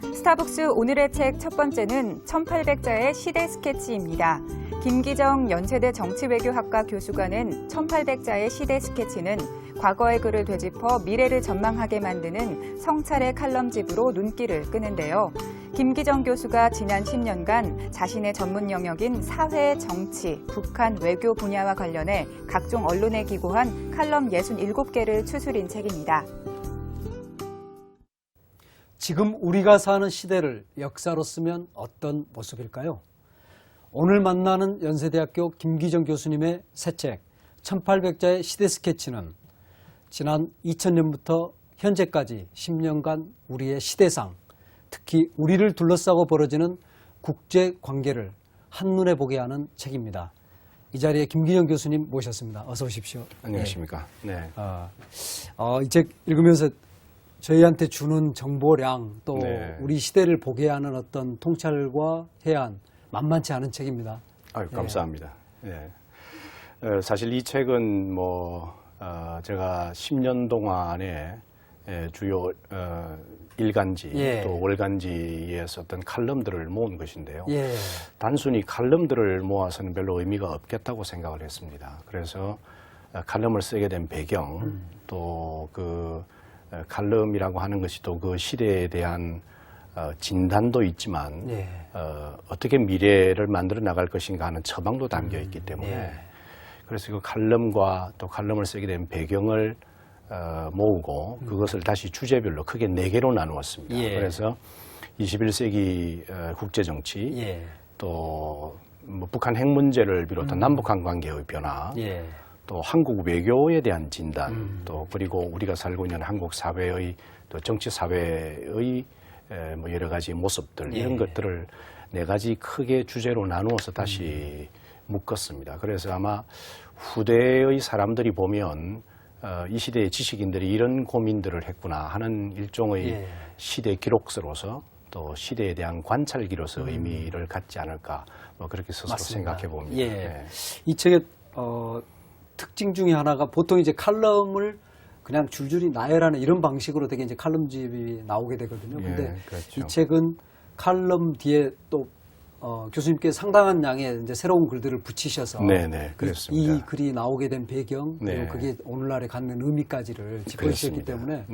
스타벅스 오늘의 책 첫 번째는 1800자의 시대 스케치입니다. 김기정 연세대 정치외교학과 교수가 낸 1800자의 시대 스케치는 과거의 글을 되짚어 미래를 전망하게 만드는 성찰의 칼럼집으로 눈길을 끄는데요. 김기정 교수가 지난 10년간 자신의 전문 영역인 사회, 정치, 북한, 외교 분야와 관련해 각종 언론에 기고한 칼럼 67개를 추스린 책입니다. 지금 우리가 사는 시대를 역사로 쓰면 어떤 모습일까요? 오늘 만나는 연세대학교 김기정 교수님의 새 책 1800자의 시대 스케치는 지난 2000년부터 현재까지 10년간 우리의 시대상, 특히 우리를 둘러싸고 벌어지는 국제관계를 한눈에 보게 하는 책입니다. 이 자리에 김기정 교수님 모셨습니다. 어서 오십시오. 안녕하십니까. 네. 이 책 읽으면서 저희한테 주는 정보량 또 우리 시대를 보게 하는 어떤 통찰과 해안 만만치 않은 책입니다. 아유, 감사합니다. 네. 사실 이 책은 제가 10년 동안에 주요 일간지 또 월간지에 썼던 칼럼들을 모은 것인데요. 단순히 칼럼들을 모아서는 별로 의미가 없겠다고 생각을 했습니다. 그래서 칼럼을 쓰게 된 배경 또 그 칼럼이라고 하는 것이 또 그 시대에 대한 진단도 있지만 어떻게 미래를 만들어 나갈 것인가 하는 처방도 담겨 있기 때문에 그래서 그 칼럼과 또 칼럼을 쓰게 된 배경을 모으고 그것을 다시 주제별로 크게 4개로 나누었습니다. 그래서 21세기 국제정치 또 북한 핵 문제를 비롯한 남북한 관계의 변화 또 한국 외교에 대한 진단 또 그리고 우리가 살고 있는 한국 사회의 또 정치 사회의 여러 가지 모습들 이런 것들을 4가지 크게 주제로 나누어서 다시 묶었습니다. 그래서 아마 후대의 사람들이 보면 이 시대의 지식인들이 이런 고민들을 했구나 하는 일종의 시대 기록서로서 또 시대에 대한 관찰기로서 의미를 갖지 않을까 그렇게 스스로 생각해 봅니다. 이 책의 특징 중에 하나가 보통 이제 칼럼을 그냥 줄줄이 나열하는 이런 방식으로 되게 이제 칼럼집이 나오게 되거든요. 근데 그렇죠. 이 책은 칼럼 뒤에 또 교수님께 상당한 양의 이제 새로운 글들을 붙이셔서 그렇습니다. 이 글이 나오게 된 배경 그리고 그게 오늘날에 갖는 의미까지를 짚어주셨기 때문에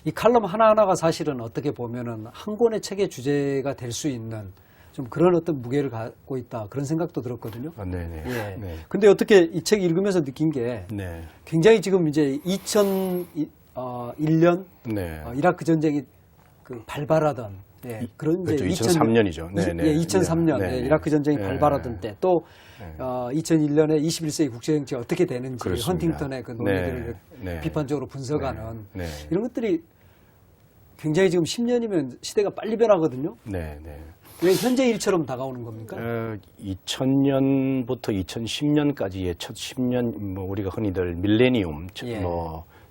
이 칼럼 하나하나가 사실은 어떻게 보면은 한 권의 책의 주제가 될 수 있는 좀 그런 어떤 무게를 갖고 있다 그런 생각도 들었거든요. 근데 어떻게 이 책 읽으면서 느낀 게 굉장히 지금 이제 2001년 이라크 전쟁이 그 발발하던 그런 이제 그렇죠. 2003년이죠. 2003년 이라크 전쟁이 발발하던 때 또 2001년에 21세기 국제정치가 어떻게 되는지 그렇습니다. 헌팅턴의 그 논의들을 비판적으로 분석하는 이런 것들이 굉장히 지금 10년이면 시대가 빨리 변하거든요. 왜 현재 일처럼 다가오는 겁니까? 2000년부터 2010년까지의 첫 10년, 우리가 흔히들 밀레니움,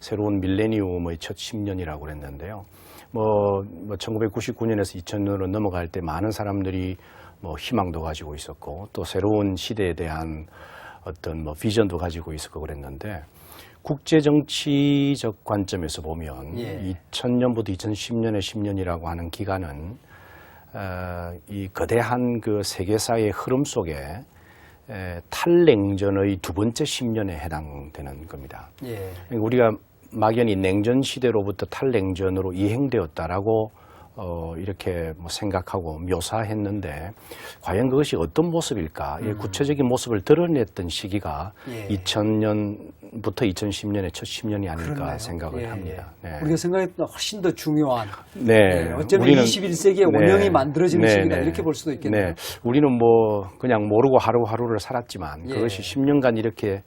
새로운 밀레니움의 첫 10년이라고 그랬는데요. 1999년에서 2000년으로 넘어갈 때 많은 사람들이 희망도 가지고 있었고 또 새로운 시대에 대한 어떤 비전도 가지고 있었고 그랬는데 국제정치적 관점에서 보면 2000년부터 2010년의 10년이라고 하는 기간은 이 거대한 그 세계사의 흐름 속에 탈냉전의 2번째 10년에 해당되는 겁니다. 우리가 막연히 냉전 시대로부터 탈냉전으로 이행되었다라고 이렇게 생각하고 묘사했는데 과연 그것이 어떤 모습일까? 구체적인 모습을 드러냈던 시기가 2000년부터 2010년의 첫 10년이 아닐까 생각을 합니다. 우리가 생각했던 훨씬 더 중요한 어쩌면 21세기의 원형이 만들어지는 시기다 이렇게 볼 수도 있겠네요. 우리는 그냥 모르고 하루하루를 살았지만 그것이 10년간 이렇게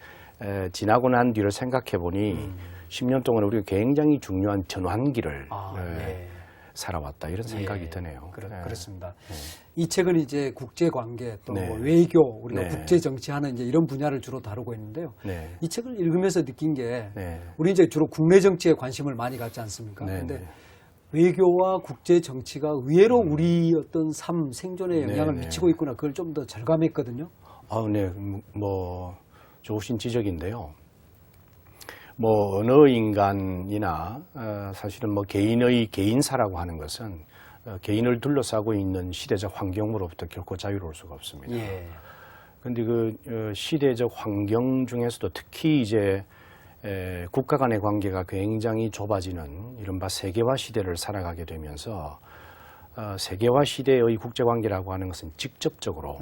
지나고 난 뒤를 생각해 보니 10년 동안 우리가 굉장히 중요한 전환기를 살아왔다 이런 생각이 드네요. 그렇습니다. 이 책은 이제 국제관계 또 외교 우리가 국제정치하는 이제 이런 분야를 주로 다루고 있는데요. 이 책을 읽으면서 느낀 게 우리 이제 주로 국내 정치에 관심을 많이 갖지 않습니까? 그런데 외교와 국제정치가 의외로 우리 어떤 삶 생존에 영향을 미치고 있구나 그걸 좀 더 절감했거든요. 좋으신 지적인데요. 뭐 어느 인간이나 사실은 뭐 개인사라고 하는 것은 개인을 둘러싸고 있는 시대적 환경으로부터 결코 자유로울 수가 없습니다. 그런데 그 시대적 환경 중에서도 특히 이제 국가 간의 관계가 굉장히 좁아지는 이른바 세계화 시대를 살아가게 되면서 세계화 시대의 국제관계라고 하는 것은 직접적으로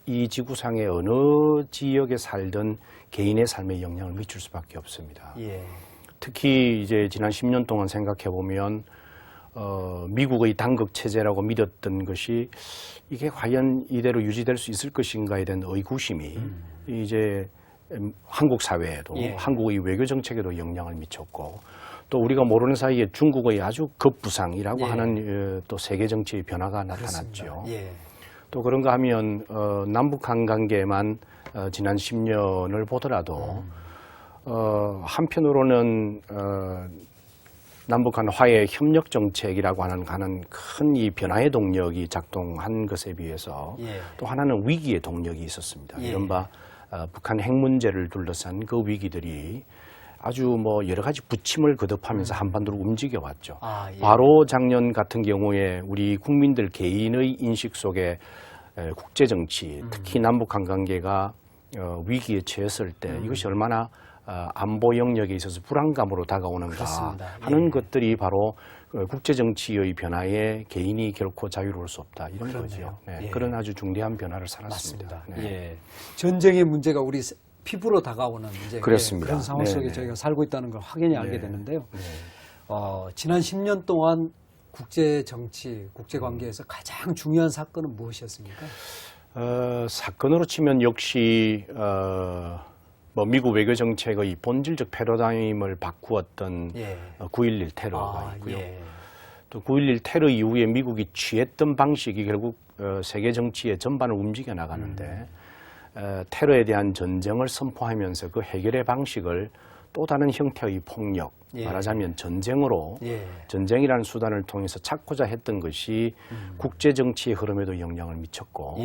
이 지구상의 어느 지역에 살던 개인의 삶에 영향을 미칠 수밖에 없습니다. 특히 이제 지난 10년 동안 생각해 보면 미국의 단극 체제라고 믿었던 것이 이게 과연 이대로 유지될 수 있을 것인가에 대한 의구심이 이제 한국 사회에도 한국의 외교 정책에도 영향을 미쳤고 또 우리가 모르는 사이에 중국의 아주 급부상이라고 하는 또 세계 정치의 변화가 나타났죠. 또 그런가 하면 남북한 관계만 지난 10년을 보더라도 한편으로는 남북한 화해 협력 정책이라고 하는 큰 이 변화의 동력이 작동한 것에 비해서 또 하나는 위기의 동력이 있었습니다. 이른바 북한 핵 문제를 둘러싼 그 위기들이 아주 뭐 여러 가지 부침을 거듭하면서 한반도를 움직여 왔죠. 바로 작년 같은 경우에 우리 국민들 개인의 인식 속에 국제 정치, 특히 남북한 관계가 위기에 처했을 때 이것이 얼마나 안보 영역에 있어서 불안감으로 다가오는가 하는 것들이 바로 국제 정치의 변화에 개인이 결코 자유로울 수 없다 이런 거죠. 그런 아주 중대한 변화를 살았습니다. 전쟁의 문제가 우리 피부로 다가오는 이제 그렇습니다. 그런 상황 속에 저희가 살고 있다는 걸 확연히 알게 되는데요. 지난 10년 동안 국제 정치, 국제 관계에서 가장 중요한 사건은 무엇이었습니까? 사건으로 치면 역시 뭐 미국 외교 정책의 본질적 패러다임을 바꾸었던 9.11 테러가 있고요. 또 9.11 테러 이후에 미국이 취했던 방식이 결국 세계 정치의 전반을 움직여 나가는데 테러에 대한 전쟁을 선포하면서 그 해결의 방식을 또 다른 형태의 폭력, 말하자면 전쟁으로 전쟁이라는 수단을 통해서 찾고자 했던 것이 국제 정치의 흐름에도 영향을 미쳤고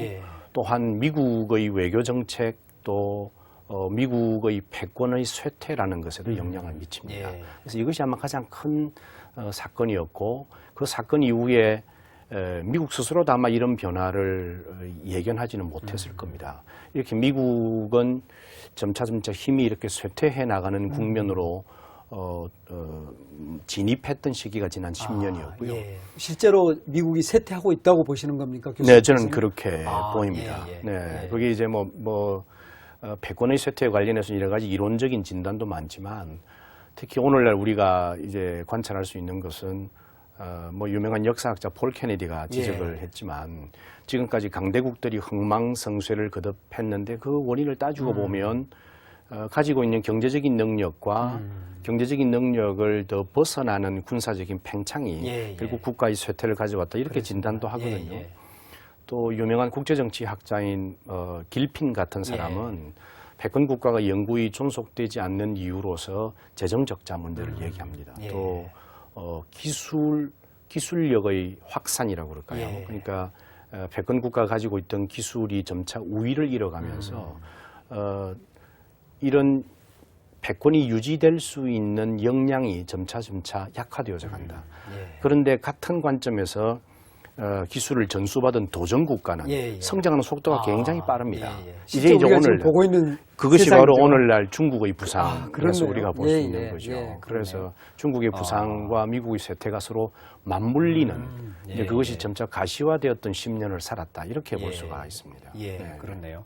또한 미국의 외교 정책 또 미국의 패권의 쇠퇴라는 것에도 영향을 미칩니다. 그래서 이것이 아마 가장 큰 사건이었고 그 사건 이후에 미국 스스로도 아마 이런 변화를 예견하지는 못했을 겁니다. 이렇게 미국은 점차 힘이 이렇게 쇠퇴해 나가는 국면으로 진입했던 시기가 지난 10년이었고요. 실제로 미국이 쇠퇴하고 있다고 보시는 겁니까? 네, 저는 그렇게 보입니다. 그게 이제 패권의 쇠퇴에 관련해서 여러 가지 이론적인 진단도 많지만 특히 오늘날 우리가 이제 관찰할 수 있는 것은 뭐 유명한 역사학자 폴 케네디가 지적을 했지만 지금까지 강대국들이 흥망성쇠를 거듭했는데 그 원인을 따지고 보면 가지고 있는 경제적인 능력과 경제적인 능력을 더 벗어나는 군사적인 팽창이 결국 국가의 쇠퇴를 가져왔다 이렇게 진단도 하거든요. 또 유명한 국제정치 학자인 길핀 같은 사람은 패권 국가가 영구히 존속되지 않는 이유로서 재정 적자 문제를 얘기합니다. 또 기술력의 확산이라고 그럴까요? 그러니까 패권 국가가 가지고 있던 기술이 점차 우위를 잃어가면서 이런 패권이 유지될 수 있는 역량이 점차 약화되어져 간다. 그런데 같은 관점에서 기술을 전수받은 도전 국가는 성장하는 속도가 굉장히 빠릅니다. 이제 오늘 보고 있는 그것이 세상이죠. 바로 오늘날 중국의 부상 그래서 우리가 볼 수 있는 거죠. 그래서 중국의 부상과 미국의 쇠퇴가 서로 맞물리는 그것이 점차 가시화되었던 10년을 살았다 이렇게 볼 수가 있습니다. 그렇네요.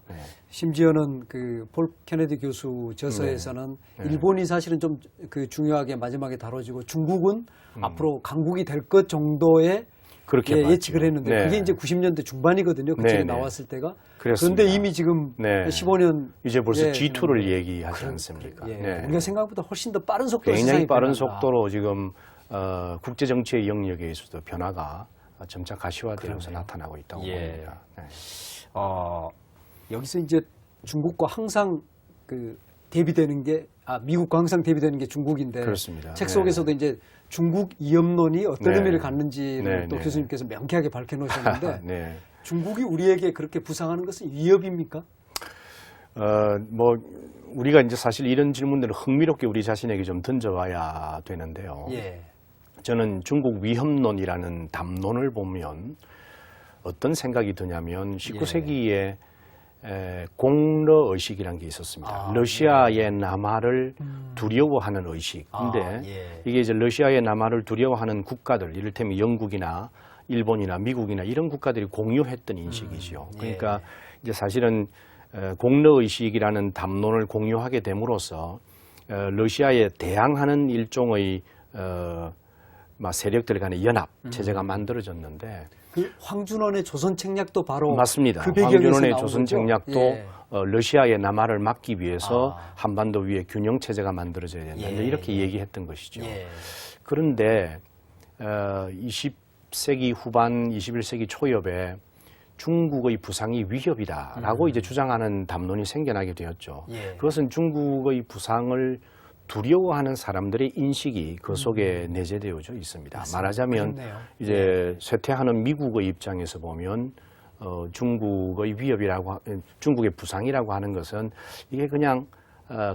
심지어는 그 폴 케네디 교수 저서에서는 일본이 사실은 좀 그 중요하게 마지막에 다뤄지고 중국은 앞으로 강국이 될 것 정도의 그렇게 예측을 했는데 그게 이제 90년대 중반이거든요. 그 책이 나왔을 때가. 그렇습니다. 그런데 이미 지금 15년 이제 벌써 G2를 얘기하지 않습니까? 우리가 생각보다 훨씬 더 빠른 속도로 굉장히 빠른 변한다. 속도로 지금 국제 정치의 영역에 있어서 변화가 점차 가시화되면서 나타나고 있다고 봅니다. 여기서 이제 중국과 항상 그 대비되는 게 미국과 항상 대비되는 게 중국인데 그렇습니다. 책 속에서도 이제 중국 이념론이 어떤 의미를 갖는지를 또 교수님께서 명쾌하게 밝혀놓으셨는데 중국이 우리에게 그렇게 부상하는 것은 위협입니까? 뭐 우리가 이제 사실 이런 질문들을 흥미롭게 우리 자신에게 좀 던져봐야 되는데요. 예. 저는 중국 위협론이라는 담론을 보면 어떤 생각이 드냐면 19세기에 공러 의식이라는 게 있었습니다. 러시아의 남하를 두려워하는 의식. 근데 이게 이제 러시아의 남하를 두려워하는 국가들, 이를테면 영국이나 일본이나 미국이나 이런 국가들이 공유했던 인식이죠. 그러니까 이제 사실은 공러 의식이라는 담론을 공유하게 됨으로써 러시아에 대항하는 일종의 세력들 간의 연합 체제가 만들어졌는데 그 황준원의 조선 책략도 바로 맞습니다. 그 배경에서 황준원의 나온 조선 거죠? 책략도 예. 러시아의 남하를 막기 위해서 한반도 위에 균형 체제가 만들어져야 된다. 이렇게 얘기했던 것이죠. 그런데 20세기 후반, 21세기 초엽에 중국의 부상이 위협이다라고 이제 주장하는 담론이 생겨나게 되었죠. 그것은 중국의 부상을 두려워하는 사람들의 인식이 그 속에 내재되어 있습니다. 맞습니다. 말하자면 그렇네요. 이제 쇠퇴하는 미국의 입장에서 보면 중국의 위협이라고 중국의 부상이라고 하는 것은 이게 그냥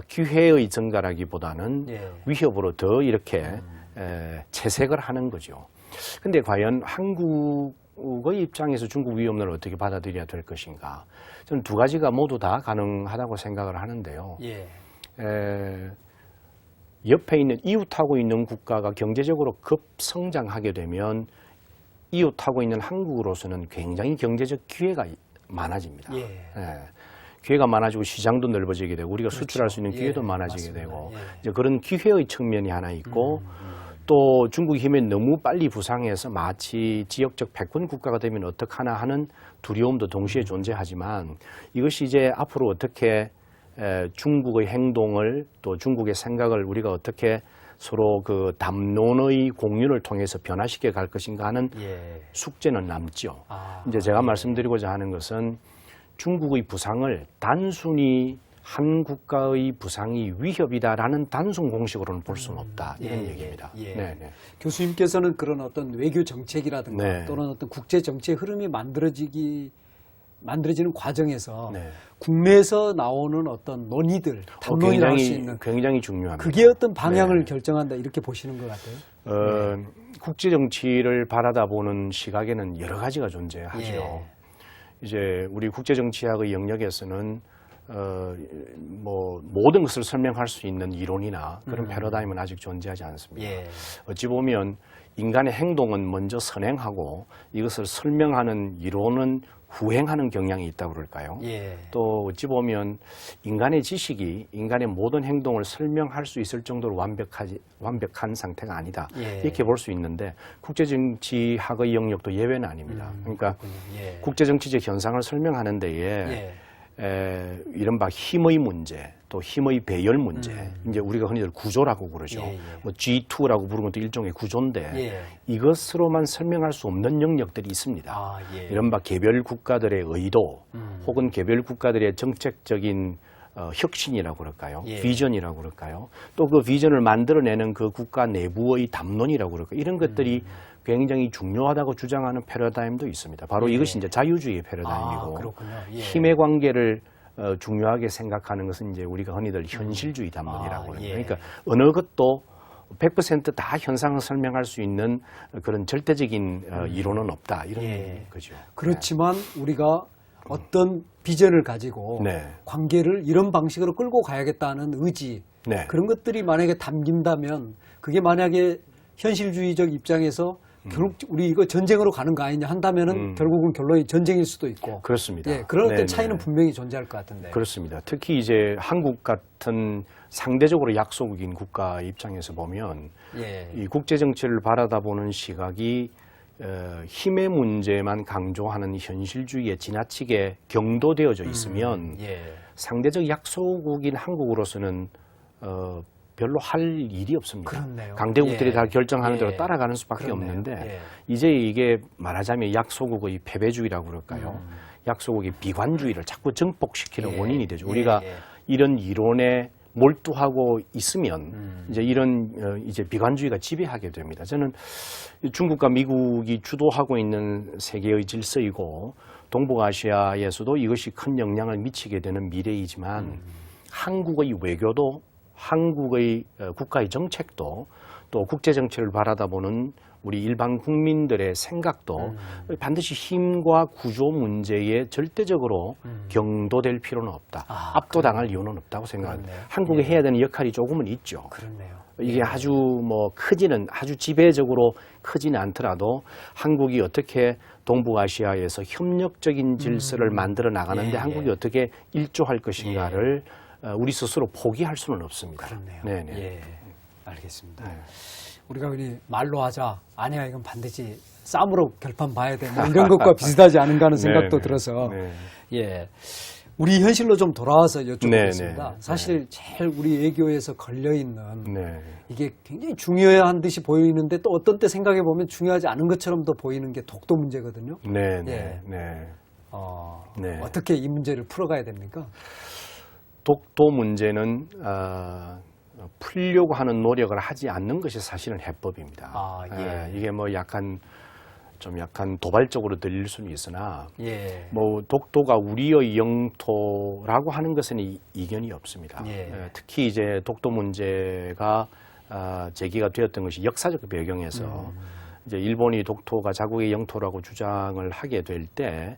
기회의 증가라기보다는 위협으로 더 이렇게 채색을 하는 거죠. 근데 과연 한국의 입장에서 중국 위협론을 어떻게 받아들여야 될 것인가? 저는 두 가지가 모두 다 가능하다고 생각을 하는데요. 옆에 있는 이웃하고 있는 국가가 경제적으로 급성장하게 되면 이웃하고 있는 한국으로서는 굉장히 경제적 기회가 많아집니다. 기회가 많아지고 시장도 넓어지게 되고 우리가 수출할 수 있는 기회도 많아지게 되고 이제 그런 기회의 측면이 하나 있고 또 중국이 힘에 너무 빨리 부상해서 마치 지역적 패권 국가가 되면 어떡하나 하는 두려움도 동시에 존재하지만 이것이 이제 앞으로 어떻게 중국의 행동을 또 중국의 생각을 우리가 어떻게 서로 그 담론의 공유를 통해서 변화시켜 갈 것인가 하는 숙제는 남죠. 이제 제가 말씀드리고자 하는 것은 중국의 부상을 단순히 한 국가의 부상이 위협이다라는 단순 공식으로는 볼 수는 없다. 이런 얘기입니다. 교수님께서는 그런 어떤 외교 정책이라든가 또는 어떤 국제 정치의 흐름이 만들어지는 과정에서 국내에서 나오는 어떤 논의들, 담론이라고 할 수 있는 굉장히 중요합니다. 그게 어떤 방향을 결정한다 이렇게 보시는 것 같아요. 국제 정치를 바라다 보는 시각에는 여러 가지가 존재하죠. 이제 우리 국제 정치학의 영역에서는 뭐 모든 것을 설명할 수 있는 이론이나 그런 패러다임은 아직 존재하지 않습니다. 어찌 보면 인간의 행동은 먼저 선행하고 이것을 설명하는 이론은 후행하는 경향이 있다고 그럴까요? 또 어찌 보면 인간의 지식이 인간의 모든 행동을 설명할 수 있을 정도로 완벽한 상태가 아니다. 이렇게 볼 수 있는데 국제정치학의 영역도 예외는 아닙니다. 그러니까 국제정치적 현상을 설명하는 데에 이른바 힘의 문제, 또 힘의 배열 문제, 이제 우리가 흔히들 구조라고 그러죠. 뭐 G2라고 부르는 것도 일종의 구조인데 이것으로만 설명할 수 없는 영역들이 있습니다. 이른바 개별 국가들의 의도, 혹은 개별 국가들의 정책적인 혁신이라고 그럴까요? 비전이라고 그럴까요? 또 그 비전을 만들어내는 그 국가 내부의 담론이라고 그럴까요? 이런 것들이 굉장히 중요하다고 주장하는 패러다임도 있습니다. 바로 이것이 이제 자유주의 패러다임이고 힘의 관계를 중요하게 생각하는 것은 이제 우리가 흔히들 현실주의 담론이라고 합니다. 그러니까 어느 것도 100% 다 현상을 설명할 수 있는 그런 절대적인 이론은 없다. 이런 거죠. 그렇지만 우리가 어떤 비전을 가지고 관계를 이런 방식으로 끌고 가야겠다는 의지 그런 것들이 만약에 담긴다면 그게 만약에 현실주의적 입장에서 결국 우리 이거 전쟁으로 가는 거 아니냐 한다면은 결국은 결론이 전쟁일 수도 있고 그렇습니다. 그런 어떤 차이는 분명히 존재할 것 같은데. 그렇습니다. 특히 이제 한국 같은 상대적으로 약소국인 국가 입장에서 보면 이 국제 정치를 바라다 보는 시각이 힘의 문제만 강조하는 현실주의에 지나치게 경도되어져 있으면 상대적 약소국인 한국으로서는 별로 할 일이 없습니다. 그렇네요. 강대국들이 다 결정하는 대로 따라가는 수밖에 없는데 이제 이게 말하자면 약소국의 패배주의라고 그럴까요? 약소국의 비관주의를 자꾸 증폭시키는 원인이 되죠. 우리가 이런 이론에 몰두하고 있으면 이제 이런 이제 비관주의가 지배하게 됩니다. 저는 중국과 미국이 주도하고 있는 세계의 질서이고 동북아시아에서도 이것이 큰 영향을 미치게 되는 미래이지만 한국의 외교도 한국의 국가의 정책도 또 국제 정치를 바라다보는 우리 일반 국민들의 생각도 반드시 힘과 구조 문제에 절대적으로 경도될 필요는 없다. 압도당할 이유는 없다고 생각합니다. 그렇네요. 한국이 예. 해야 되는 역할이 조금은 있죠. 그렇네요. 이게 아주 뭐 아주 지배적으로 크지는 않더라도 한국이 어떻게 동북아시아에서 협력적인 질서를 만들어 나가는데 예, 한국이 예. 어떻게 일조할 것인가를 우리 스스로 포기할 수는 없습니다. 그렇네요. 네네. 예, 알겠습니다. 네. 우리가 그냥 말로 하자. 아니야, 이건 반드시 쌈으로 결판 봐야 돼. 뭐 이런 것과 비슷하지 않은가 하는 생각도 네, 들어서 네. 예. 우리 현실로 좀 돌아와서 여쭤보겠습니다. 네, 네, 사실 제일 우리 외교에서 걸려있는 네. 이게 굉장히 중요한 듯이 보이는데 또 어떤 때 생각해 보면 중요하지 않은 것처럼도 보이는 게 독도 문제거든요. 네, 네, 예. 네. 네. 어떻게 이 문제를 풀어가야 됩니까? 독도 문제는 풀려고 하는 노력을 하지 않는 것이 사실은 해법입니다. 예. 이게 뭐 약간 도발적으로 들릴 수는 있으나 예. 뭐 독도가 우리의 영토라고 하는 것은 이견이 없습니다. 예. 특히 이제 독도 문제가 제기가 되었던 것이 역사적 배경에서 이제 일본이 독도가 자국의 영토라고 주장을 하게 될 때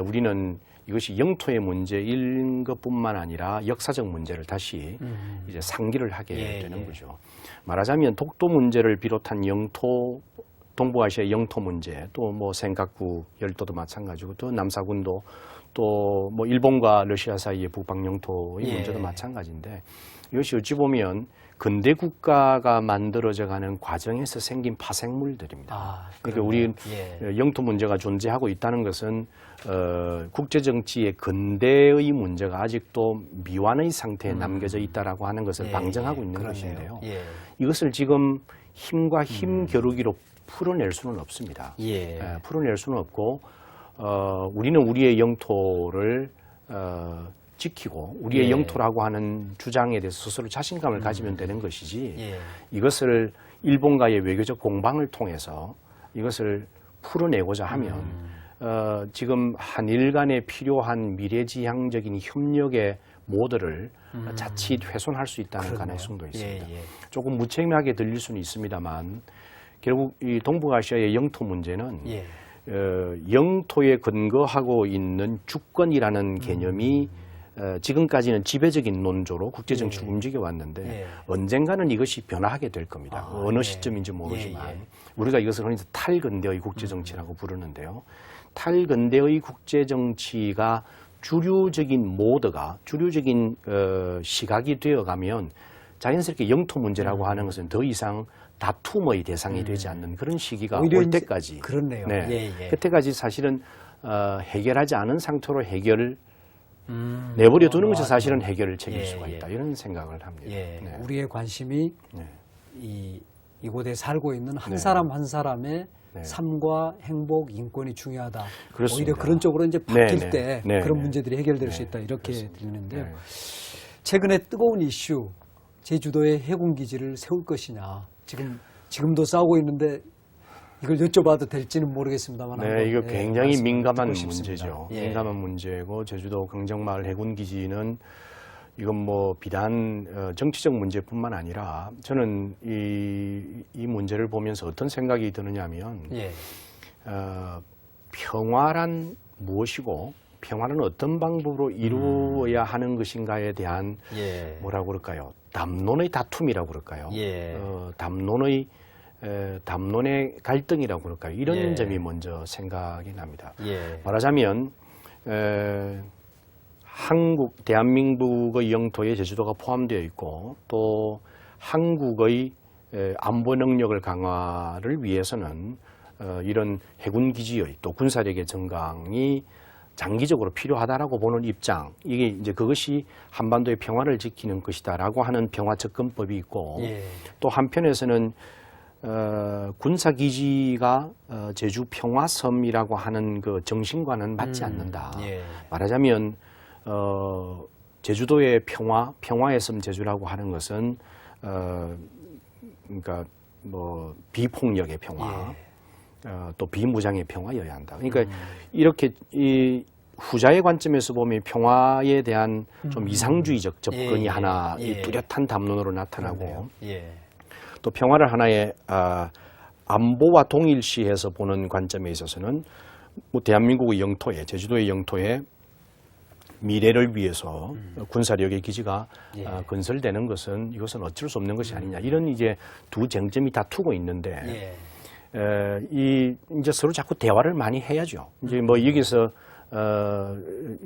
우리는 이것이 영토의 문제인 것뿐만 아니라 역사적 문제를 다시 이제 상기를 하게 되는 거죠. 말하자면 독도 문제를 비롯한 동북아시아 영토 문제, 또 뭐 센카쿠 열도도 마찬가지고, 또 남사군도, 또 뭐 일본과 러시아 사이의 북방 영토의 문제도 마찬가지인데, 이것이 어찌 보면 근대 국가가 만들어져가는 과정에서 생긴 파생물들입니다. 그러니까 우리 영토 문제가 존재하고 있다는 것은 국제 정치의 근대의 문제가 아직도 미완의 상태에 남겨져 있다라고 하는 것을 방증하고 있는 것인데요. 이것을 지금 힘과 힘 겨루기로 풀어낼 수는 없습니다. 풀어낼 수는 없고 우리는 우리의 영토를 지키고 우리의 영토라고 하는 주장에 대해서 스스로 자신감을 가지면 되는 것이지 이것을 일본과의 외교적 공방을 통해서 이것을 풀어내고자 하면 지금 한일 간에 필요한 미래지향적인 협력의 모델을 자칫 훼손할 수 있다는 가능성도 있습니다. 조금 무책임하게 들릴 수는 있습니다만 결국 이 동북아시아의 영토 문제는 영토에 근거하고 있는 주권이라는 개념이 지금까지는 지배적인 논조로 국제정치를 움직여왔는데 언젠가는 이것이 변화하게 될 겁니다. 어느 시점인지 모르지만 우리가 이것을 흔히 탈근대의 국제정치라고 부르는데요. 탈근대의 국제정치가 주류적인 모드가 주류적인 시각이 되어가면 자연스럽게 영토 문제라고 하는 것은 더 이상 다툼의 대상이 되지 않는 그런 시기가 올 때까지 그렇네요. 그때까지 사실은 해결하지 않은 상태로 내버려 두는 것이 사실은 해결을 책일 수가 있다. 이런 생각을 합니다. 우리의 관심이 이곳에 살고 있는 한 사람 한 사람의 삶과 행복, 인권이 중요하다. 그렇습니다. 오히려 그런 쪽으로 이제 바뀔 때 그런 문제들이 해결될 수 있다. 이렇게 들리는데요. 최근에 뜨거운 이슈, 제주도에 해군기지를 세울 것이냐. 지금도 싸우고 있는데 이걸 여쭤봐도 될지는 모르겠습니다만. 이거 굉장히 민감한 싶습니다. 문제죠. 민감한 문제고 제주도 강정마을 해군기지는 이건 뭐 비단 정치적 문제뿐만 아니라 저는 이 문제를 보면서 어떤 생각이 드느냐면 평화란 무엇이고 평화는 어떤 방법으로 이루어야 하는 것인가에 대한 뭐라고 그럴까요? 담론의 다툼이라고 그럴까요? 담론의 갈등이라고 그럴까요? 이런 점이 먼저 생각이 납니다. 말하자면 대한민국의 영토에 제주도가 포함되어 있고 또 한국의 안보 능력을 강화를 위해서는 이런 해군기지의 또 군사력의 증강이 장기적으로 필요하다라고 보는 입장, 이게 이제 그것이 한반도의 평화를 지키는 것이다라고 하는 평화 접근법이 있고 또 한편에서는 군사기지가 제주 평화섬이라고 하는 그 정신과는 맞지 않는다. 말하자면 제주도의 평화의 섬 제주라고 하는 것은 그러니까 뭐 비폭력의 평화, 또 비무장의 평화여야 한다. 그러니까 이렇게 이 후자의 관점에서 보면 평화에 대한 좀 이상주의적 접근이 하나 이 뚜렷한 담론으로 나타나고 또 평화를 하나의 안보와 동일시해서 보는 관점에 있어서는 뭐 대한민국의 영토에 제주도의 영토에 미래를 위해서 군사력의 기지가 건설되는 것은 이것은 어쩔 수 없는 것이 아니냐 이런 이제 두 쟁점이 다투고 있는데 이제 서로 자꾸 대화를 많이 해야죠. 이제 뭐 여기서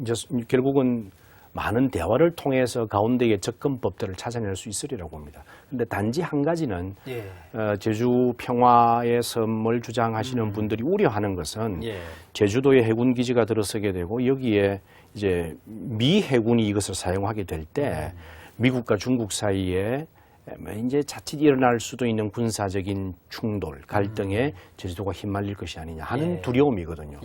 이제 결국은 많은 대화를 통해서 가운데의 접근법들을 찾아낼 수 있으리라고 봅니다. 근데 단지 한 가지는 제주 평화의 섬을 주장하시는 분들이 우려하는 것은 제주도에 해군 기지가 들어서게 되고 여기에 이제 미 해군이 이것을 사용하게 될 때 미국과 중국 사이에 이제 자칫 일어날 수도 있는 군사적인 충돌, 갈등에 제주도가 휘말릴 것이 아니냐 하는 두려움이거든요.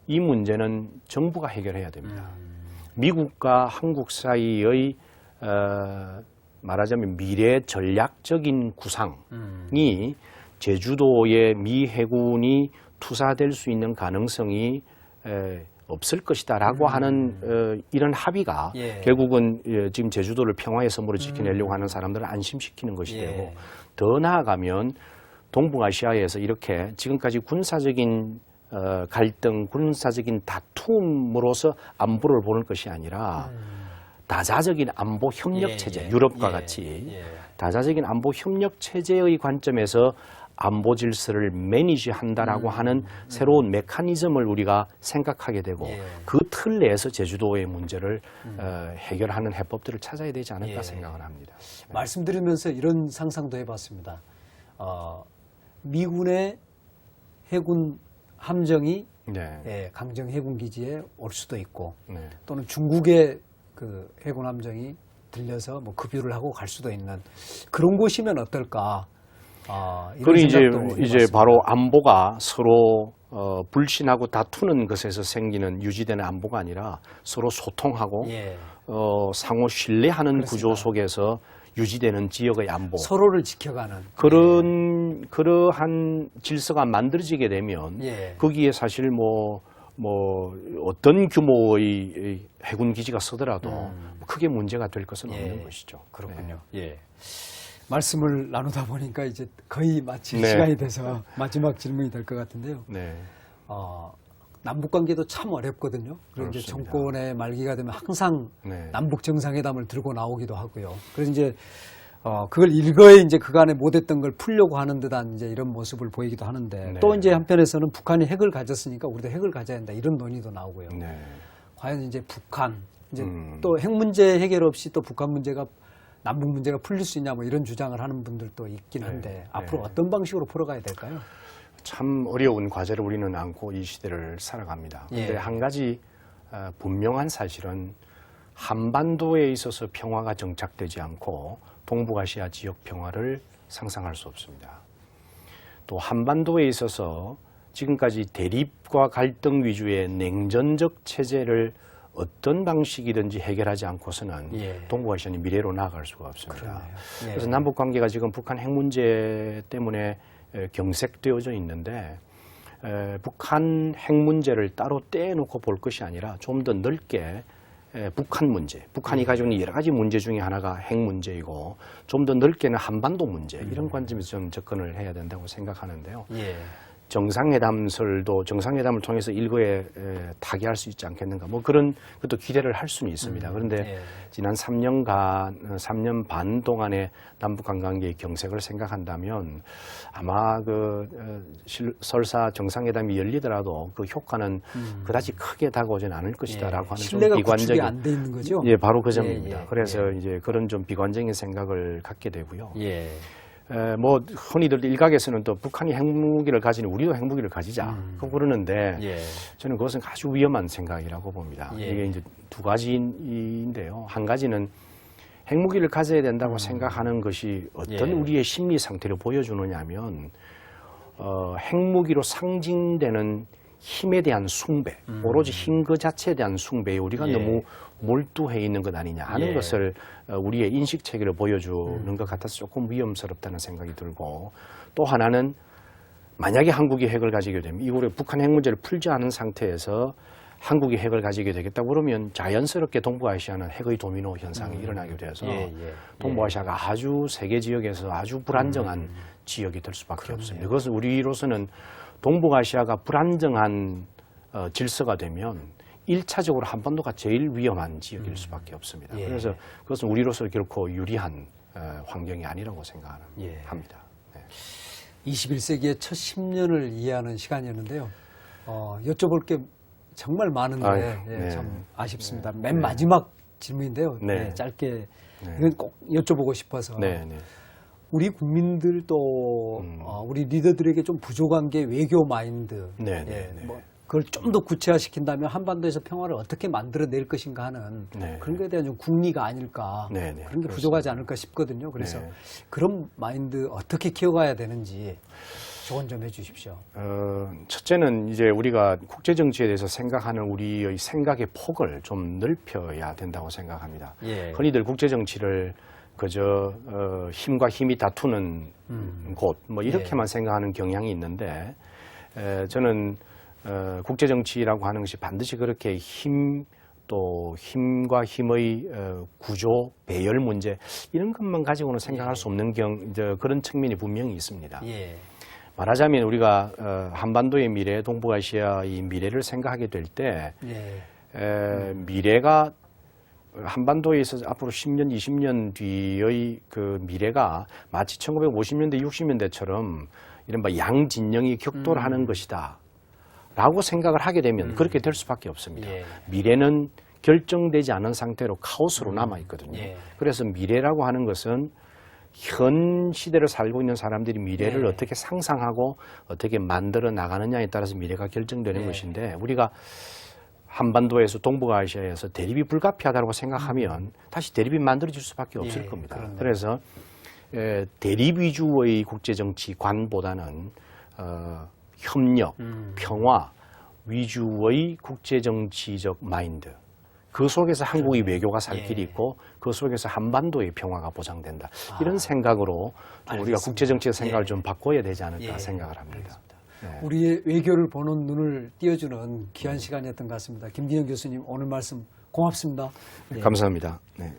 이 문제는 정부가 해결해야 됩니다. 미국과 한국 사이의 말하자면 미래 전략적인 구상이 제주도에 미 해군이 투사될 수 있는 가능성이 없을 것이다라고 하는 이런 합의가 결국은 지금 제주도를 평화의 섬으로 지켜내려고 하는 사람들을 안심시키는 것이 되고 더 나아가면 동북아시아에서 이렇게 지금까지 군사적인 갈등, 군사적인 다툼으로서 안보를 보는 것이 아니라 다자적인 안보 협력 체제, 유럽과 같이 다자적인 안보 협력 체제의 관점에서 안보 질서를 매니지한다라고 하는 새로운 메커니즘을 우리가 생각하게 되고 그 틀 내에서 제주도의 문제를 해결하는 해법들을 찾아야 되지 않을까 생각을 합니다. 말씀드리면서 이런 상상도 해봤습니다. 미군의 해군 함정이 강정 해군 기지에 올 수도 있고 또는 중국의 그 해군 함정이 들려서 뭐 급유를 하고 갈 수도 있는 그런 곳이면 어떨까? 그리고 이제 바로 안보가 서로 불신하고 다투는 것에서 생기는 유지되는 안보가 아니라 서로 소통하고 상호 신뢰하는 구조 속에서 유지되는 지역의 안보, 서로를 지켜가는 그러한 질서가 만들어지게 되면 거기에 사실 뭐 어떤 규모의 해군 기지가 서더라도 크게 문제가 될 것은 없는 것이죠. 그렇군요. 말씀을 나누다 보니까 이제 거의 마칠 시간이 돼서 마지막 질문이 될 것 같은데요. 남북 관계도 참 어렵거든요. 그리고 이제 정권의 말기가 되면 항상 남북 정상회담을 들고 나오기도 하고요. 그래서 이제 그걸 일거에 이제 그간에 못했던 걸 풀려고 하는 듯한 이제 이런 모습을 보이기도 하는데 또 이제 한편에서는 북한이 핵을 가졌으니까 우리도 핵을 가져야 한다 이런 논의도 나오고요. 과연 이제 북한 이제 또 핵 문제 해결 없이 또 북한 문제가 남북 문제가 풀릴 수 있냐 뭐 이런 주장을 하는 분들도 있긴 한데 앞으로 어떤 방식으로 풀어가야 될까요? 참 어려운 과제를 우리는 안고 이 시대를 살아갑니다. 그런데 한 가지 분명한 사실은 한반도에 있어서 평화가 정착되지 않고 동북아시아 지역 평화를 상상할 수 없습니다. 또 한반도에 있어서 지금까지 대립과 갈등 위주의 냉전적 체제를 어떤 방식이든지 해결하지 않고서는 동북아시아는 미래로 나아갈 수가 없습니다. 그래서 남북 관계가 지금 북한 핵 문제 때문에 경색되어져 있는데 북한 핵 문제를 따로 떼놓고 볼 것이 아니라 좀 더 넓게 북한 문제, 북한이 가지고 있는 여러 가지 문제 중에 하나가 핵 문제이고 좀 더 넓게는 한반도 문제 이런 관점에서 좀 접근을 해야 된다고 생각하는데요. 정상회담을 통해서 일거에 타개할 수 있지 않겠는가 뭐 그런 것도 기대를 할 수는 있습니다. 그런데 지난 3년 반 동안의 남북한 관계의 경색을 생각한다면 아마 설사 정상회담이 열리더라도 그 효과는 그다지 크게 다가오지는 않을 것이다라고 하는 좀 비관적인 안 돼 있는 거죠? 바로 그 점입니다. 그래서 이제 그런 좀 비관적인 생각을 갖게 되고요. 뭐 흔히들 일각에서는 또 북한이 핵무기를 가지니 우리도 핵무기를 가지자 그러는데 저는 그것은 아주 위험한 생각이라고 봅니다. 이게 이제 두 가지인데요. 한 가지는 핵무기를 가져야 된다고 생각하는 것이 어떤 우리의 심리 상태를 보여주느냐면 핵무기로 상징되는 힘에 대한 숭배, 오로지 힘 그 자체에 대한 숭배에 우리가 예. 너무 몰두해 있는 것 아니냐 하는 예. 것을 우리의 인식 체계를 보여주는 것 같아서 조금 위험스럽다는 생각이 들고, 또 하나는 만약에 한국이 핵을 가지게 되면 이후에 북한 핵 문제를 풀지 않은 상태에서 한국이 핵을 가지게 되겠다고 그러면 자연스럽게 동북아시아는 핵의 도미노 현상이 일어나게 돼서 동북아시아가 아주 세계 지역에서 아주 불안정한 지역이 될 수밖에 없습니다. 그것은 우리로서는 동북아시아가 불안정한 질서가 되면 1차적으로 한반도가 제일 위험한 지역일 수밖에 없습니다. 예. 그래서 그것은 우리로서 결코 유리한 환경이 아니라고 생각합니다. 네. 21세기의 첫 10년을 이해하는 시간이었는데요. 여쭤볼 게 정말 많은데 아유, 예, 네. 참 아쉽습니다. 맨 마지막 질문인데요. 네. 네, 짧게 네. 이건 꼭 여쭤보고 싶어서 네, 네. 우리 국민들도 우리 리더들에게 좀 부족한 게 외교 마인드. 네, 네, 네. 뭐 그걸 좀 더 구체화시킨다면 한반도에서 평화를 어떻게 만들어낼 것인가 하는 네. 그런 것에 대한 좀 궁리가 아닐까. 네, 네. 그런 게 그렇습니다. 부족하지 않을까 싶거든요. 그래서 네. 그런 마인드 어떻게 키워가야 되는지 조언 좀 해주십시오. 첫째는 이제 우리가 국제 정치에 대해서 생각하는 우리의 생각의 폭을 좀 넓혀야 된다고 생각합니다. 예. 흔히들 국제 정치를 그저 힘과 힘이 다투는 곳 뭐 이렇게만 생각하는 경향이 있는데, 저는 국제 정치라고 하는 것이 반드시 그렇게 또 힘과 힘의 구조, 배열 문제 이런 것만 가지고는 생각할 수 없는 그런 측면이 분명히 있습니다. 예. 말하자면 우리가 한반도의 미래, 동북아시아의 미래를 생각하게 될 때 미래가 한반도에 있어서 앞으로 10년, 20년 뒤의 그 미래가 마치 1950년대, 60년대처럼 이른바 양진영이 격돌하는 것이다 라고 생각을 하게 되면 그렇게 될 수밖에 없습니다. 예. 미래는 결정되지 않은 상태로 카오스로 남아있거든요. 예. 그래서 미래라고 하는 것은 현 시대를 살고 있는 사람들이 미래를 예. 어떻게 상상하고 어떻게 만들어 나가느냐에 따라서 미래가 결정되는 예. 것인데, 우리가 한반도에서 동북아시아에서 대립이 불가피하다고 생각하면 다시 대립이 만들어질 수밖에 없을 예, 겁니다. 그렇네요. 그래서 대립 위주의 국제정치관보다는 협력, 평화 위주의 국제정치적 마인드, 그 속에서 한국의 외교가 살 예. 길이 있고 그 속에서 한반도의 평화가 보장된다. 이런 생각으로 좀 우리가 알겠습니다. 국제정치의 생각을 예. 좀 바꿔야 되지 않을까 예. 생각을 합니다. 네. 우리의 외교를 보는 눈을 띄워주는 귀한 시간이었던 것 같습니다. 김기정 교수님 오늘 말씀 고맙습니다. 예. 감사합니다. 네.